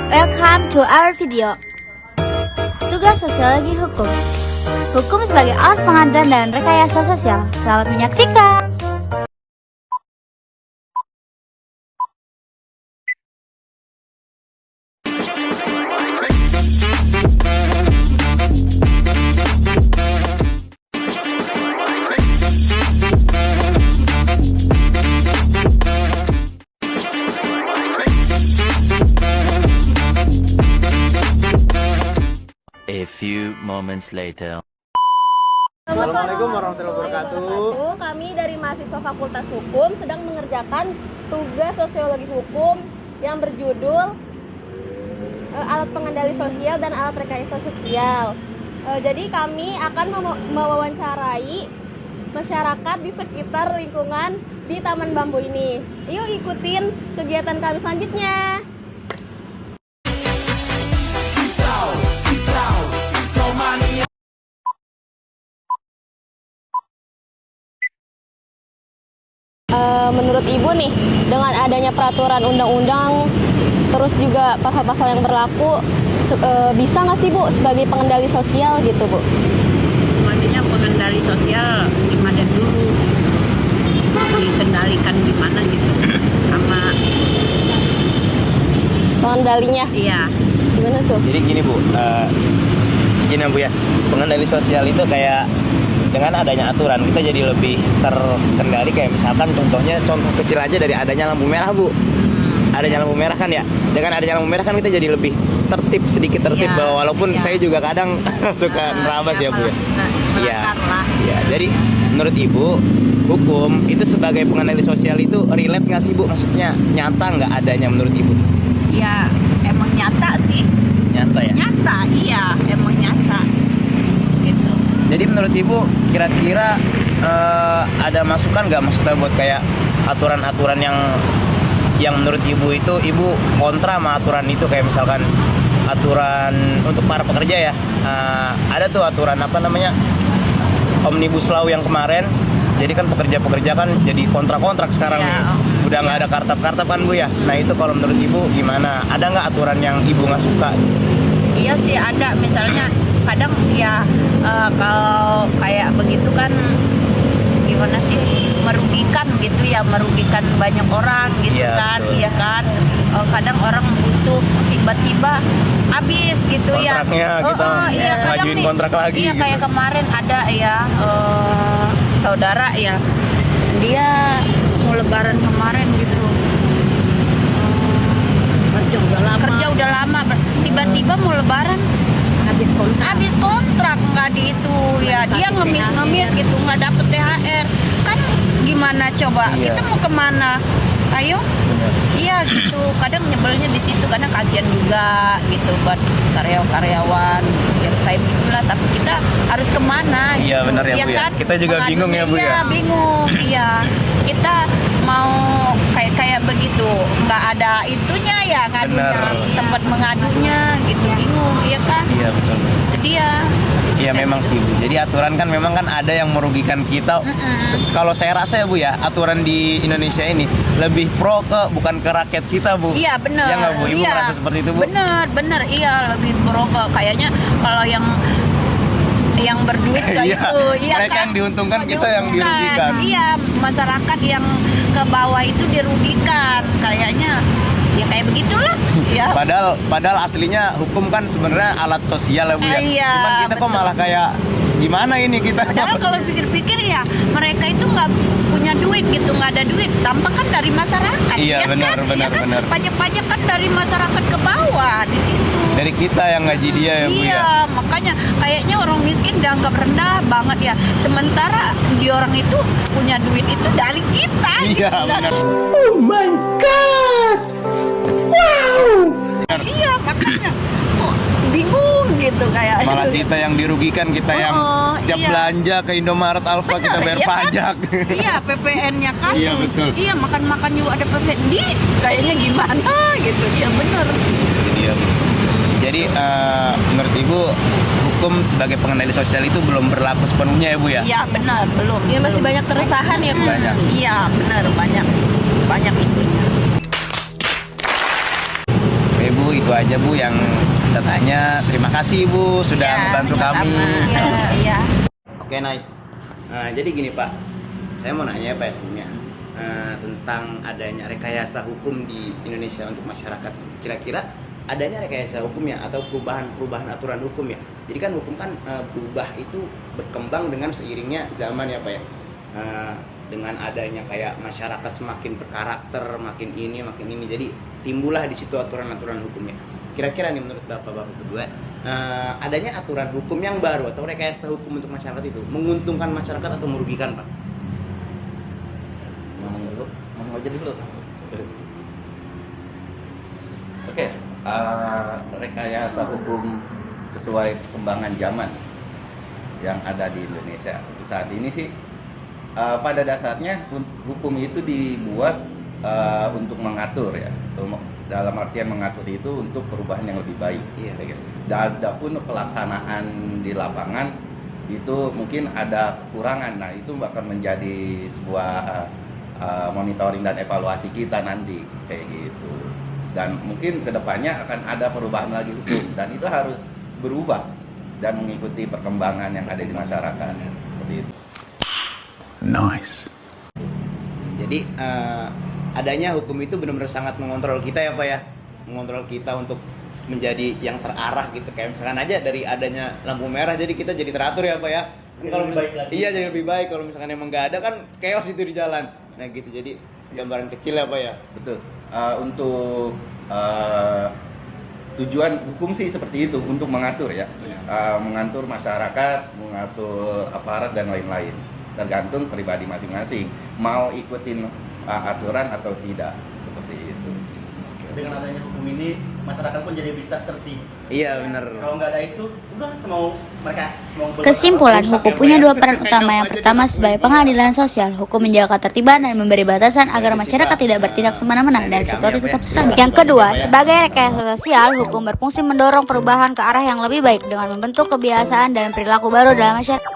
Welcome to our video. Tugas sosiologi hukum. Hukum sebagai alat pengadaan dan rekayasa sosial. Selamat menyaksikan. A few moments later. Assalamualaikum warahmatullahi wabarakatuh. Kami dari mahasiswa Fakultas Hukum sedang mengerjakan tugas sosiologi hukum yang berjudul alat pengendali sosial dan alat rekayasa sosial. Jadi kami akan mewawancarai masyarakat di sekitar lingkungan di Taman Bambu ini. Yuk ikutin kegiatan kami selanjutnya. Menurut Ibu nih, dengan adanya peraturan undang-undang, terus juga pasal-pasal yang berlaku, bisa nggak sih Bu sebagai pengendali sosial gitu Bu? Maksudnya pengendali sosial gimana dulu gitu, dikendalikan gimana gitu, sama Pengendalinya? iya. Gimana Su? Jadi gini Bu, gini Bu ya, pengendali sosial itu kayak dengan adanya aturan kita jadi lebih terkendali. Kayak misalkan contoh kecil aja dari adanya lampu merah Bu. Adanya lampu merah kan ya, dengan adanya lampu merah kan kita jadi lebih sedikit tertib Iya, walaupun iya. saya juga kadang suka nerabas ya Bu ya. Iya. Ya, jadi menurut Ibu hukum itu sebagai pengendali sosial itu relate nggak sih Bu? Maksudnya nyata nggak adanya menurut Ibu? Iya, emang nyata sih. Nyata ya. Nyata, iya, emang nyata. Gitu. Jadi menurut Ibu kira-kira ada masukan nggak maksudnya buat kayak aturan-aturan yang menurut Ibu itu Ibu kontra sama aturan itu, kayak misalkan aturan untuk para pekerja ya, ada tuh aturan apa namanya Omnibus Law yang kemarin. Jadi kan pekerja-pekerja kan jadi kontrak sekarang Iya, nih, udah nggak ada kartap-kartap kan Bu ya. Nah itu kalau menurut Ibu gimana? Ada nggak aturan yang Ibu nggak suka? Iya sih ada, misalnya kadang ya kalau kayak begitu kan gimana sih, merugikan gitu ya, merugikan banyak orang gitu. Iya, kan betul. iya kan. Kadang orang butuh tiba-tiba habis gitu ya. Kontraknya kita iya, kadang ngajuin nih, kontrak lagi iya gitu. kayak kemarin ada ya saudara ya, dia mau lebaran kemarin gitu, kerja udah lama tiba-tiba mau lebaran habis kontrak nggak di itu ya, dia ngemis gitu, nggak dapet THR kan, gimana coba? Iya. Kita mau kemana? Ayo. Iya gitu, kadang nyebelnya di situ, kadang kasihan juga gitu buat karyawan ya kayak gitulah. Tapi kita harus kemana? Iya, gitu. benar ya, Bu, ya. Kita juga bingung ya, Bu, ya. Iya bingung, iya. Kita mau kayak begitu, nggak ada itunya ya, ngadunya, Benar. tempat mengadunya gitu, bingung, iya kan? Iya betul. Itu dia. Iya memang sih Bu. Jadi aturan kan memang kan ada yang merugikan kita. Kalau saya rasa ya Bu ya, aturan di Indonesia ini lebih pro bukan ke rakyat kita Bu. Iya benar. Iya nggak Bu? Ibu iya. merasa seperti itu Bu? Benar, iya, lebih pro kayaknya kalau yang berduit kayak Iya, itu, iya mereka kan? yang diuntungkan, kita yang dirugikan. Iya, masyarakat yang ke bawah itu dirugikan, kayaknya ya kayak begitulah. Ya. Padahal aslinya hukum kan sebenarnya alat sosial ya Bu ya. Iya, Cuman kita kok malah kayak gimana ini kita? Padahal kalau pikir-pikir ya, mereka itu nggak punya duit gitu, nggak ada duit, dampak kan dari masyarakat. Iya, ya benar, kan? benar, Ya kan? benar. Pajak-pajak kan dari masyarakat ke bawah di situ. Dari kita yang gaji dia ya Bu ya. Iya, makanya kayaknya orang miskin dianggap rendah banget ya. Sementara di orang itu punya duit itu dari kita. Iya gitu. benar. Iya, makanya kok bingung gitu kayak. Malah kita yang dirugikan, kita yang setiap iya. belanja ke Indomaret, Alfa kita bayar iya kan? pajak. Iya, PPN-nya kan. Iya, betul. Iya, makan-makan juga ada PPN. Kayaknya gimana gitu. Iya bener. Iya. Jadi menurut Ibu hukum sebagai pengendali sosial itu belum berlaku sepenuhnya ya Bu ya? Iya benar, belum. Ya masih banyak keresahan ya Bu. Banyak. Iya benar, banyak itunya. Oke Bu, Itu aja Bu yang kita tanya. Terima kasih Bu sudah membantu kami. Iya. Oke, nice. Jadi gini Pak, saya mau nanya Pak ya sebelumnya tentang adanya rekayasa hukum di Indonesia untuk masyarakat. Kira-kira adanya rekayasa hukumnya atau perubahan aturan hukum ya. Jadi kan hukum kan berubah itu berkembang dengan seiringnya zaman ya Pak ya. Dengan adanya kayak masyarakat semakin berkarakter, makin ini. Jadi timbullah di situ aturan-aturan hukumnya. Kira-kira nih menurut Bapak-bapak berdua, adanya aturan hukum yang baru atau rekayasa hukum untuk masyarakat itu menguntungkan masyarakat atau merugikan, Pak? Ngomong aja dulu. Oke, rekayasa hukum sesuai perkembangan zaman yang ada di Indonesia untuk saat ini sih, pada dasarnya hukum itu dibuat untuk mengatur ya, dalam artian mengatur itu untuk perubahan yang lebih baik. Iya. Dan adapun pelaksanaan di lapangan itu mungkin ada kekurangan. Nah itu akan menjadi sebuah monitoring dan evaluasi kita nanti kayak gitu. Dan mungkin kedepannya akan ada perubahan lagi hukum dan itu harus berubah dan mengikuti perkembangan yang ada di masyarakat seperti itu. Nice. Jadi adanya hukum itu benar-benar sangat mengontrol kita ya Pak ya, mengontrol kita untuk menjadi yang terarah gitu. Kayak misalkan aja dari adanya lampu merah jadi kita jadi teratur ya Pak ya. Kalau iya jadi lebih baik. Kalau misalkan emang nggak ada kan chaos itu di jalan. Nah gitu, jadi gambaran kecil ya Pak ya. Betul. Untuk tujuan hukum sih seperti itu, untuk mengatur ya, mengatur masyarakat, mengatur aparat dan lain-lain. Tergantung pribadi masing-masing mau ikutin aturan atau tidak, seperti itu. Dengan adanya hukum ini masyarakat pun jadi bisa tertib. Iya benar. Kalau nggak ada itu, udah semau mereka mau Kesimpulan, hukum punya dua peran utama. Yang pertama sebagai pengadilan sosial, hukum menjaga ketertiban dan memberi batasan agar masyarakat tidak bertindak semena-mena dan situasi tetap stabil. Yang kedua, sebagai rekayasa sosial, hukum berfungsi mendorong perubahan ke arah yang lebih baik dengan membentuk kebiasaan dan perilaku baru dalam masyarakat.